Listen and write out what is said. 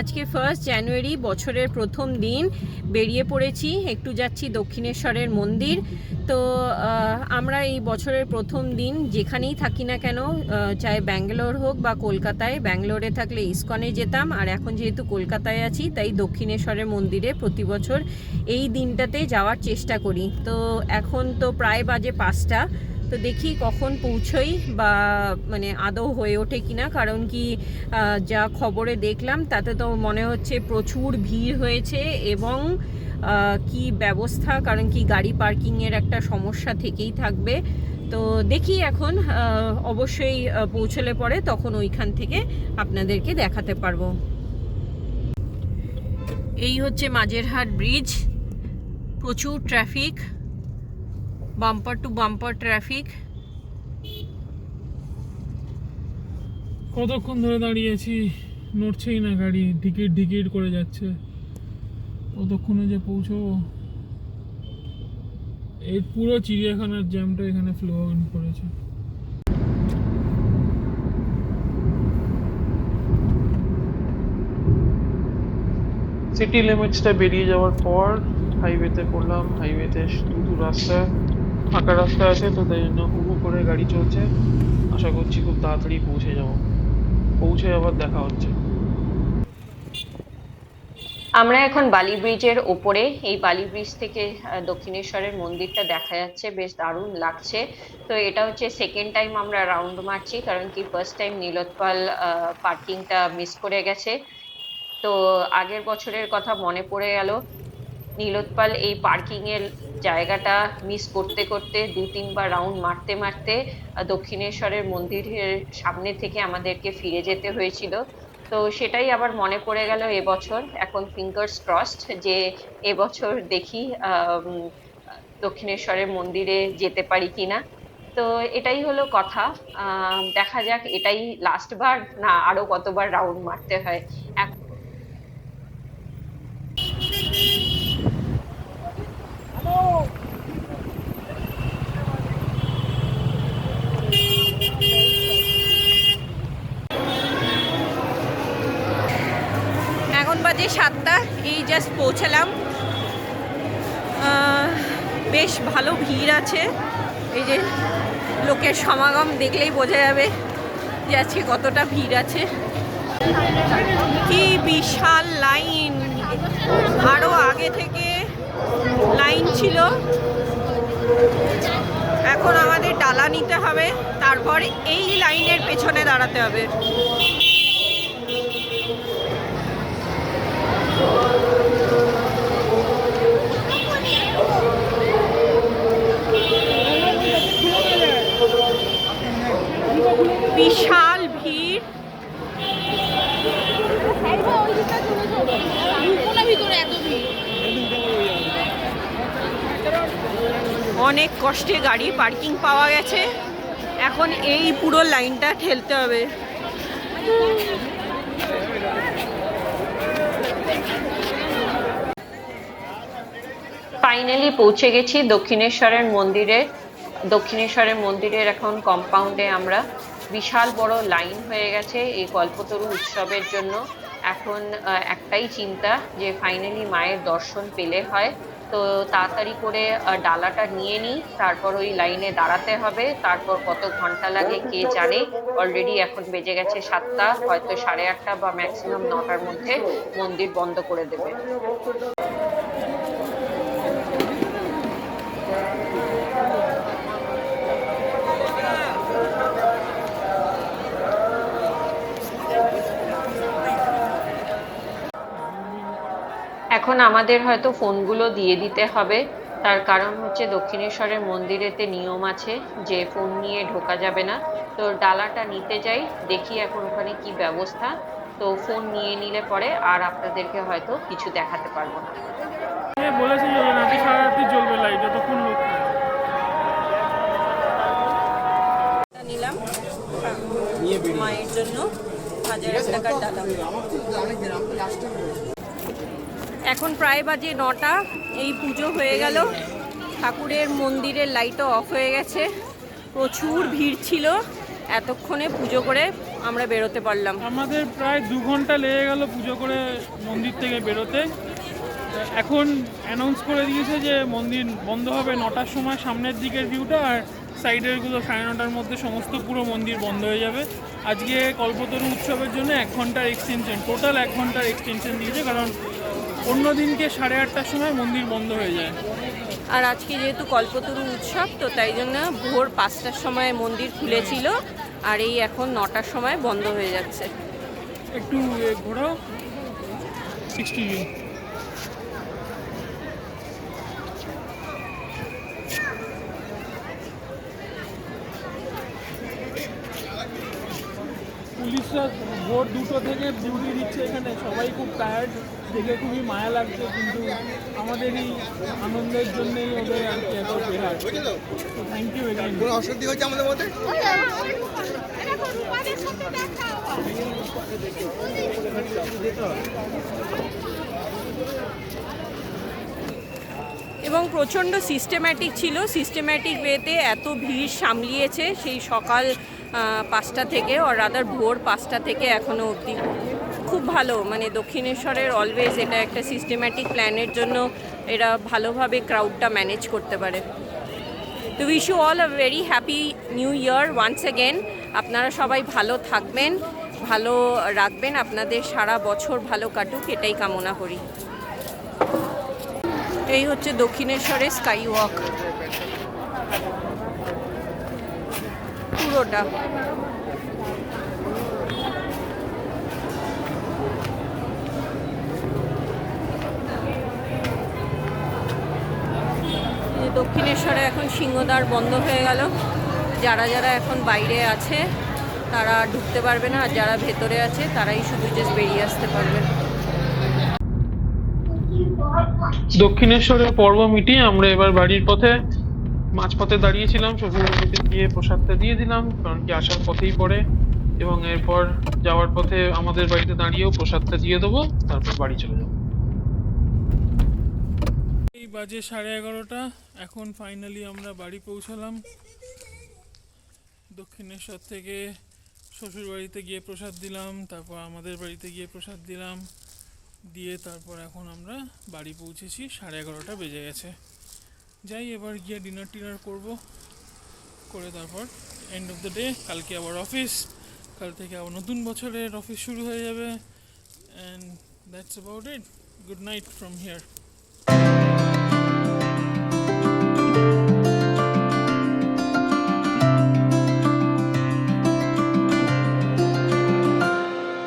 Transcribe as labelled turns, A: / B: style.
A: আজকে 1 জানুয়ারি, বছরের প্রথম দিন। বেরিয়ে পড়েছি, একটু যাচ্ছি দক্ষিণেশ্বরের মন্দির। তো আমরা এই বছরের প্রথম দিন যেখানেই থাকি না কেন, চাই ব্যাঙ্গালোর হোক বা কলকাতায়, ব্যাঙ্গালোরে থাকলে ইসকনে যেতাম, আর এখন যেহেতু কলকাতায় আছি তাই দক্ষিণেশ্বরের মন্দিরে প্রতি বছর এই দিনটাতে যাওয়ার চেষ্টা করি। তো এখন তো প্রায় বাজে 5টা, তো দেখি কখন পৌঁছই বা মানে আদৌ হয়ে ওঠে কিনা, কারণ কি যা খবরে দেখলাম তাতে তো মনে হচ্ছে প্রচুর ভিড় হয়েছে এবং কি ব্যবস্থা, কারণ কি গাড়ি পার্কিংয়ের একটা সমস্যা থেকেই থাকবে। তো দেখি এখন অবশ্যই পৌঁছলে পরে তখন ওইখান থেকে আপনাদেরকে দেখাতে পারবো। এই হচ্ছে মাঝেরহাট ব্রিজ, প্রচুর traffic, bumper to bumper traffic.
B: কতক্ষণ ধরে দাঁড়িয়েছি, নড়ছেই না গাড়ি, টিকিট টিকিট করে যাচ্ছে। কতক্ষণে যে পৌঁছবো। এই পুরো চিড়িয়াখানার জ্যামটা এখানে ফ্লো ইন করেছে। সিটি লিমিটসটা বেরিয়ে যাওয়ার পর হাইওয়েতে পড়লাম। হাইওয়েতে শুধু রাস্তা, ফাঁকা রাস্তা আছে, তো তাই জন্য হুহু করে গাড়ি চলছে। আশা করছি খুব তাড়াতাড়ি পৌঁছে যাব। পৌঁছে আবার দেখা হচ্ছে।
A: আমরা এখন বালি ব্রিজের ওপরে। এই বালি ব্রিজ থেকে দক্ষিণেশ্বরের মন্দিরটা দেখা যাচ্ছে, বেশ দারুণ লাগছে। তো এটা হচ্ছে সেকেন্ড টাইম আমরা রাউন্ড মারছি, কারণ কি ফার্স্ট টাইম নীলোৎপল পার্কিংটা মিস করে গেছে। তো আগের বছরের কথা মনে পড়ে গেল। নীলোৎপল এই পার্কিং এর জায়গাটা মিস করতে করতে 2-3বার রাউন্ড মারতে মারতে দক্ষিণেশ্বরের মন্দিরের সামনে থেকে আমাদেরকে ফিরে যেতে হয়েছিল। তো সেটাই আবার মনে পড়ে গেল এবছর। এখন ফিঙ্গার্স ক্রসড যে এবছর দেখি দক্ষিণেশ্বরের মন্দিরে যেতে পারি কিনা। তো এটাই হলো কথা। দেখা যাক এটাই লাস্ট বার না আরো কতবার রাউন্ড মারতে হয়। এখন বাজে 7টা, এই জাস্ট পৌঁছালাম। বেশ ভালো ভিড় আছে, এই যে লোকের সমাগম দেখলেই বোঝা যাবে যে আজকে কতটা ভিড় আছে। কি বিশাল লাইন, আরো আগে থেকে লাইন ছিল। এখন আমাদের ডালা নিতে হবে, তারপর এই লাইনের পেছনে দাঁড়াতে হবে। বিশাল ভিড়, অনেক কষ্টে গাড়ি পার্কিং পাওয়া গেছে। এখন এই পুরো লাইনটা ঠেলতে হবে। ফাইনালি পৌঁছে গেছি দক্ষিণেশ্বরের মন্দিরে। দক্ষিণেশ্বরের মন্দিরের এখন কম্পাউন্ডে আমরা, বিশাল বড় লাইন হয়ে গেছে এই কল্পতরু উৎসবের জন্য। এখন একটাই চিন্তা যে ফাইনালি মায়ের দর্শন পেলে হয়। তো তাড়াতাড়ি করে ডালাটা নিয়ে নিই, তারপর ওই লাইনে দাঁড়াতে হবে। তারপর কত ঘন্টা লাগে কে জানে। অলরেডি এখন বেজে গেছে 7টা, হয়তো 8:30 বা ম্যাক্সিমাম 9টার মধ্যে মন্দির বন্ধ করে দেবে। এখন আমাদের হয়তো ফোনগুলো দিয়ে দিতে হবে, তার কারণ হচ্ছে দক্ষিণেশ্বরের মন্দিরেতে নিয়ম আছে যে ফোন নিয়ে ঢোকা যাবে না। তো ডালাটা নিতে যাই, দেখি এখন ওখানে কি ব্যবস্থা। তো ফোন নিয়ে নিলে পরে আর আপনাদেরকে হয়তো কিছু দেখাতে পারবো না।
B: বলেছিল নাকি সারা রাত্রি জ্বলবে লাইট, যতক্ষণ লোক
A: নিলাম মায়ের জন্য 1000 টাকার ডালা। এখন প্রায় বাজে 9টা, এই পুজো হয়ে গেল, ঠাকুরের মন্দিরের লাইটও অফ হয়ে গেছে। প্রচুর ভিড় ছিল, এতক্ষণে পুজো করে আমরা বেরোতে পারলাম?
C: আমাদের প্রায় 2 ঘন্টা লেগে গেল পুজো করে মন্দির থেকে বেরোতে। এখন অ্যানাউন্স করে দিয়েছে যে মন্দির বন্ধ হবে 9টার সময়, সামনের দিকের ভিউটা, আর সাইডেরগুলো 9:30-র মধ্যে সমস্ত পুরো মন্দির বন্ধ হয়ে যাবে। আজকে কল্পতরু উৎসবের জন্য 1 ঘন্টার এক্সটেনশন, টোটাল 1 ঘন্টার এক্সটেনশন দিয়েছে, কারণ অন্য দিনকে 8:30টার সময় মন্দির বন্ধ হয়ে যায়।
A: আর আজকে যেহেতু কল্পতরু উৎসব, তো তাই জন্য ভোর 5টার সময় মন্দির খুলেছিল, আর এই এখন 9টার সময় বন্ধ হয়ে যাচ্ছে।
C: একটু ঘোরাও 60 ভিউ। পুলিশরা ভোর 2টো থেকে ডিউটি দিচ্ছে এখানে, সবাই খুব টায়ার্ড, দেখে খুবই মায়া লাগছে, কিন্তু আমাদের এই আনন্দের জন্যই ওদের আর কি এত বেহার। তো থ্যাংক ইউ এগেইন।
D: কোনো অসুবিধা হয়েছে আমাদের মধ্যে?
A: এবং প্রচণ্ড সিস্টেম্যাটিক ছিল, সিস্টেম্যাটিক ওয়েতে এত ভিড় সামলিয়েছে সেই সকাল 5টা থেকে, আর রাদার ভোর 5টা থেকে এখনও অবধি। খুব ভালো, মানে দক্ষিণেশ্বরের অলওয়েজ এটা একটা সিস্টেম্যাটিক প্ল্যানের জন্য এরা ভালোভাবে ক্রাউডটা ম্যানেজ করতে পারে। তো wish you all a very happy new year once again. আপনারা সবাই ভালো থাকবেন, ভালো রাখবেন, আপনাদের সারা বছর ভালো কাটুক, এটাই কামনা করি। এই হচ্ছে দক্ষিণেশ্বরের স্কাই ওয়াক পুরোটা। দক্ষিণেশ্বরে এখন সিংহদ্বার বন্ধ হয়ে গেল, যারা যারা এখন বাইরে আছে তারা ঢুকতে পারবে না, আর যারা ভেতরে আছে তারাই শুধু জাস্ট বেরিয়ে আসতে পারবে।
B: দক্ষিণেশ্বরের পর্ব মিটিয়ে আমরা এবার বাড়ির পথে মাঝপথে দাঁড়িয়েছিলাম, শ্বশুরবাড়িতে গিয়ে প্রসাদটা দিয়ে দিলাম, কারণ কি আসার পথেই পড়ে, এবং এরপর যাওয়ার পথে আমাদের বাড়িতে দাঁড়িয়েও প্রসাদটা দিয়ে দেবো, তারপর বাড়ি চলে যাবো।
C: এই বাজে 11:30, এখন ফাইনালি আমরা বাড়ি পৌঁছালাম। দক্ষিণেশ্বর থেকে শ্বশুর বাড়িতে গিয়ে প্রসাদ দিলাম, তারপর আমাদের বাড়িতে গিয়ে প্রসাদ দিলাম, দিয়ে তারপর এখন আমরা বাড়ি পৌঁছেছি, 11:30 বেজে গেছে। যাই এবার গিয়ে ডিনার টিনার করবো, করে তারপর এন্ড অফ দ্য ডে। কালকে আবার অফিস, কাল থেকে আবার নতুন বছরের অফিস শুরু হয়ে যাবে। And that's about it. Good night from here.